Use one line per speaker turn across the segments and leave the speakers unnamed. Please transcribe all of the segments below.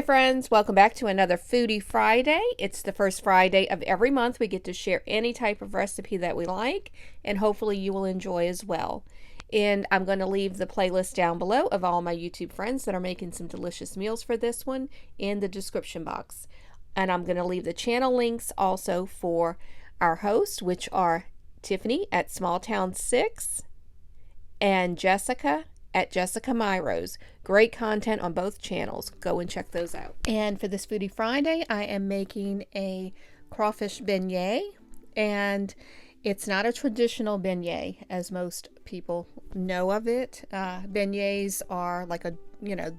friends, welcome back to another Foodie Friday. It's the first Friday of every month. We get to share any type of recipe that we like, and hopefully you will enjoy as well. And I'm going to leave the playlist down below of all my YouTube friends that are making some delicious meals for this one in the description box. And I'm going to leave the channel links also for our hosts, which are Tiffany at Small Town 6 and Jessica at Jessica Myros. Great content on both channels. Go and check those out. And for this Foodie Friday, I am making a crawfish beignet. And it's not a traditional beignet as most people know of it. Beignets are like a,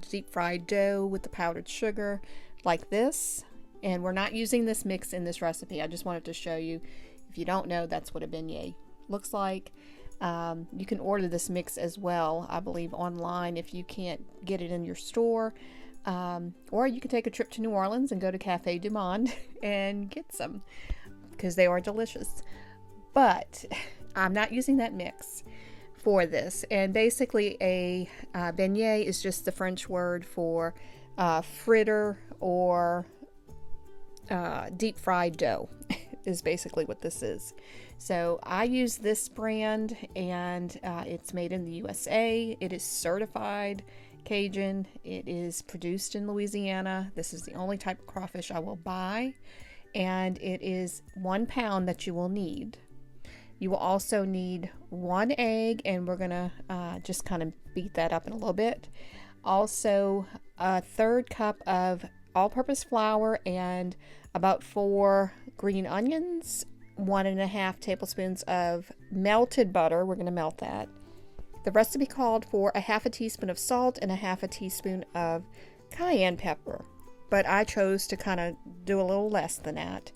deep fried dough with the powdered sugar like this. And we're not using this mix in this recipe. I just wanted to show you. If you don't know, that's what a beignet looks like. You can order this mix as well, I believe, online if you can't get it in your store. Or you can take a trip to New Orleans and go to Cafe Du Monde and get some, because they are delicious. But I'm not using that mix for this. And basically a beignet is just the French word for fritter or deep fried dough is basically what this is. So I use this brand, and it's made in the USA. It is certified Cajun. It is produced in Louisiana. This is the only type of crawfish I will buy, and it is 1 pound that you will need. You will also need 1 egg, and we're gonna just kind of beat that up in a little bit. Also, a 1/3 cup of all-purpose flour and about 4 green onions, 1½ tablespoons of melted butter. We're going to melt that. The recipe called for a 1/2 teaspoon of salt and a 1/2 teaspoon of cayenne pepper, but I chose to kind of do a little less than that.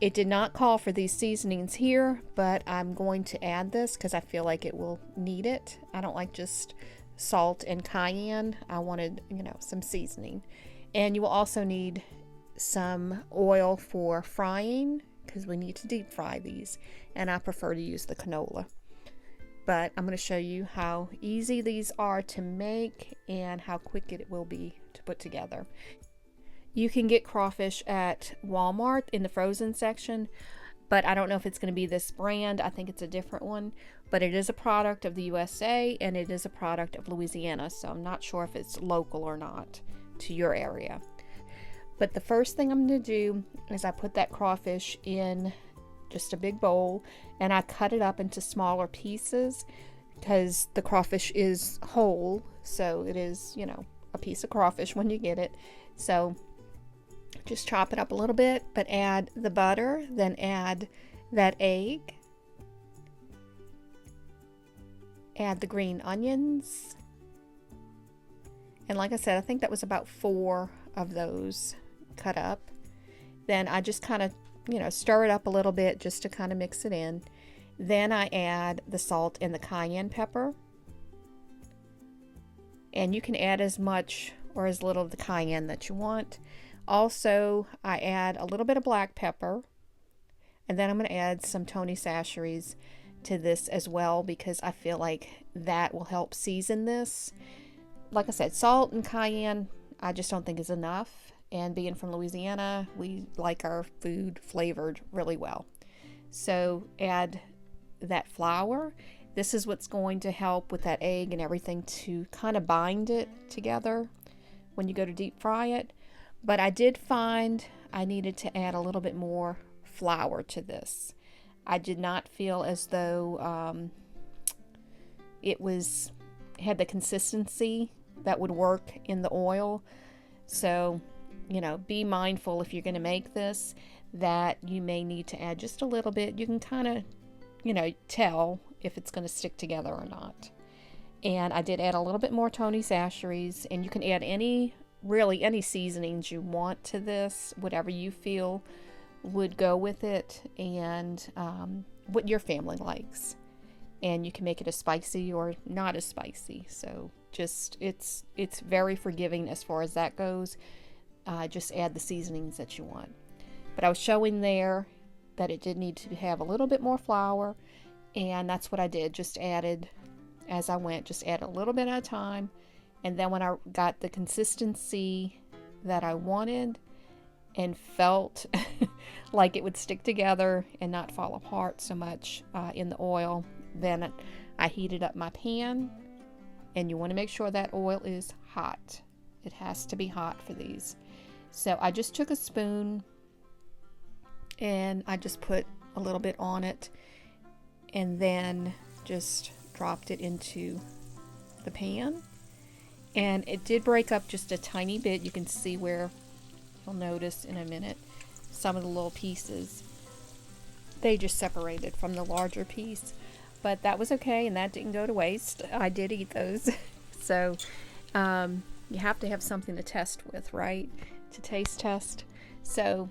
It did not call for these seasonings here, but I'm going to add this because I feel like it will need it. I don't like just salt and cayenne. I wanted, some seasoning. And you will also need some oil for frying, because we need to deep fry these, and I prefer to use the canola. But I'm going to show you how easy these are to make and how quick it will be to put together. You can get crawfish at Walmart in the frozen section, but I don't know if it's going to be this brand. I think it's a different one, but it is a product of the USA, and it is a product of Louisiana, so I'm not sure if it's local or not to your area. But the first thing I'm going to do is I put that crawfish in just a big bowl, and I cut it up into smaller pieces because the crawfish is whole, so it is, a piece of crawfish when you get it. So just chop it up a little bit, but add the butter, then add that egg, add the green onions, and like I said, I think that was about 4 of those cut up. Then I just kind of, stir it up a little bit just to kind of mix it in. Then I add the salt and the cayenne pepper. And you can add as much or as little of the cayenne that you want. Also, I add a little bit of black pepper. And then I'm going to add some Tony Chachere's to this as well, because I feel like that will help season this. Like I said, salt and cayenne, I just don't think is enough. And being from Louisiana, we like our food flavored really well. So add that flour. This is what's going to help with that egg and everything to kind of bind it together when you go to deep fry it. But I did find I needed to add a little bit more flour to this. I did not feel as though it had the consistency that would work in the oil. So, be mindful if you're going to make this that you may need to add just a little bit. You can kind of, tell if it's going to stick together or not. And I did add a little bit more Tony Chachere's, and you can add any seasonings you want to this, whatever you feel would go with it, and what your family likes. And you can make it as spicy or not as spicy. So just it's very forgiving as far as that goes. Just add the seasonings that you want. But I was showing there that it did need to have a little bit more flour, and that's what I did. Just added as I went, just add a little bit at a time. And then when I got the consistency that I wanted and felt like it would stick together and not fall apart so much in the oil. Then I heated up my pan, and you want to make sure that oil is hot. It has to be hot for these. So I just took a spoon and I just put a little bit on it and then just dropped it into the pan. And it did break up just a tiny bit. You can see where, you'll notice in a minute, some of the little pieces, they just separated from the larger piece. But that was okay, and that didn't go to waste. I did eat those. So you have to have something to test with, right? To taste test. So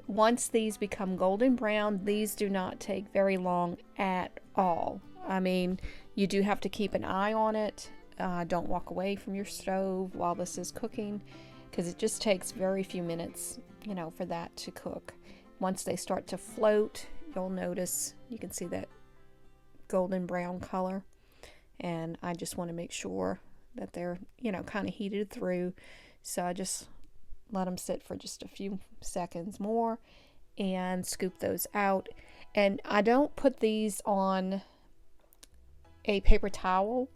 once these become golden brown, these do not take very long at all. I mean, you do have to keep an eye on it. Don't walk away from your stove while this is cooking, because it just takes very few minutes, you know, for that to cook. Once they start to float, you'll notice, you can see that golden brown color, and I just want to make sure that they're, you know, kind of heated through. So I just let them sit for just a few seconds more and scoop those out. And I don't put these on a paper towel.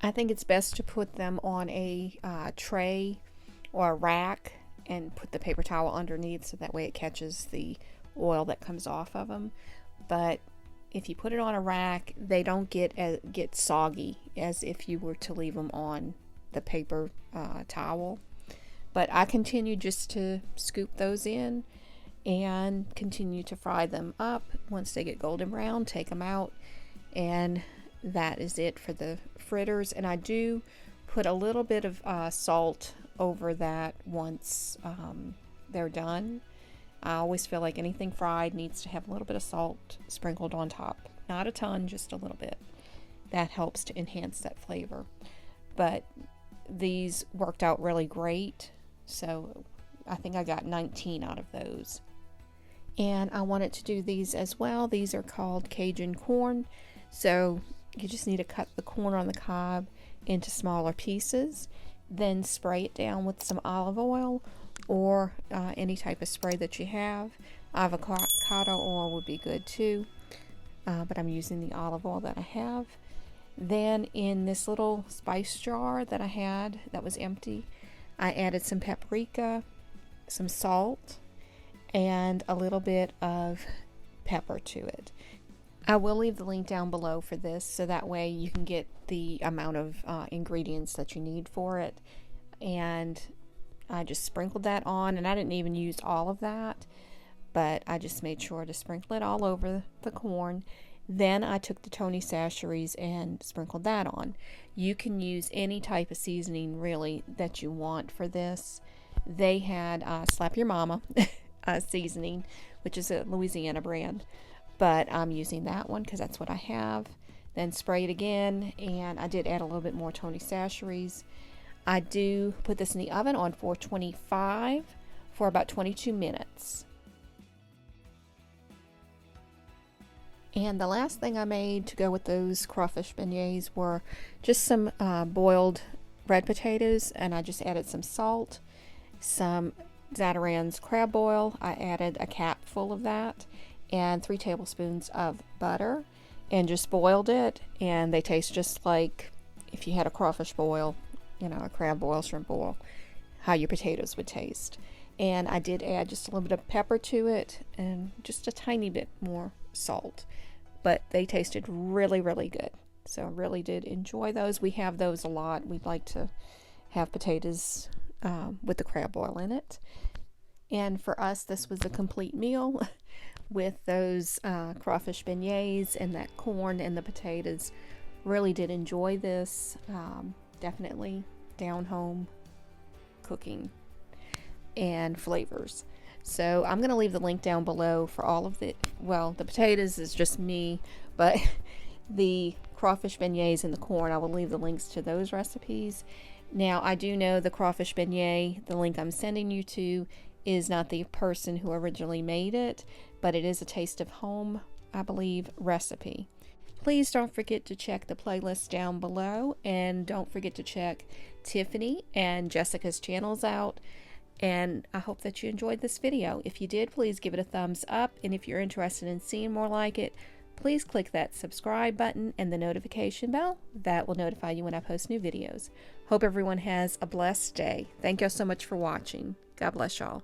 I think it's best to put them on a tray or a rack and put the paper towel underneath, so that way it catches the oil that comes off of them. But if you put it on a rack, they don't get soggy as if you were to leave them on the paper towel. But I continue just to scoop those in and continue to fry them up. Once they get golden brown, take them out, and that is it for the fritters. And I do put a little bit of salt over that once they're done. I always feel like anything fried needs to have a little bit of salt sprinkled on top. Not a ton, just a little bit. That helps to enhance that flavor. But these worked out really great. So I think I got 19 out of those. And I wanted to do these as well. These are called Cajun corn. So you just need to cut the corn on the cob into smaller pieces. Then spray it down with some olive oil or any type of spray that you have. Avocado oil would be good too, but I'm using the olive oil that I have. Then in this little spice jar that I had that was empty, I added some paprika, some salt, and a little bit of pepper to it. I will leave the link down below for this, so that way you can get the amount of ingredients that you need for it. And I just sprinkled that on, and I didn't even use all of that, but I just made sure to sprinkle it all over the corn. Then I took the Tony Chachere's and sprinkled that on. You can use any type of seasoning really that you want for this. They had Slap Your Mama seasoning, which is a Louisiana brand, but I'm using that one because that's what I have. Then spray it again, and I did add a little bit more Tony Chachere's. I do put this in the oven on 425 for about 22 minutes. And the last thing I made to go with those crawfish beignets were just some boiled red potatoes, and I just added some salt, some Zatarain's crab oil. I added a cap full of that, and 3 tablespoons of butter, and just boiled it. And they taste just like if you had a crawfish boil, you know, a crab boil, shrimp boil, how your potatoes would taste. And I did add just a little bit of pepper to it and just a tiny bit more salt. But they tasted really, really good. So I really did enjoy those. We have those a lot. We'd like to have potatoes with the crab boil in it. And for us, this was a complete meal with those crawfish beignets and that corn and the potatoes. Really did enjoy this. Definitely down home cooking and flavors. So I'm going to leave the link down below for all of the, well, the potatoes is just me, but the crawfish beignets and the corn, I will leave the links to those recipes. Now, I do know the crawfish beignet, the link I'm sending you to, is not the person who originally made it, but it is a Taste of Home, I believe, recipe. Please don't forget to check the playlist down below, and don't forget to check Tiffany and Jessica's channels out. And I hope that you enjoyed this video. If you did, please give it a thumbs up, and if you're interested in seeing more like it, please click that subscribe button and the notification bell. That will notify you when I post new videos. Hope everyone has a blessed day. Thank you so much for watching. God bless y'all.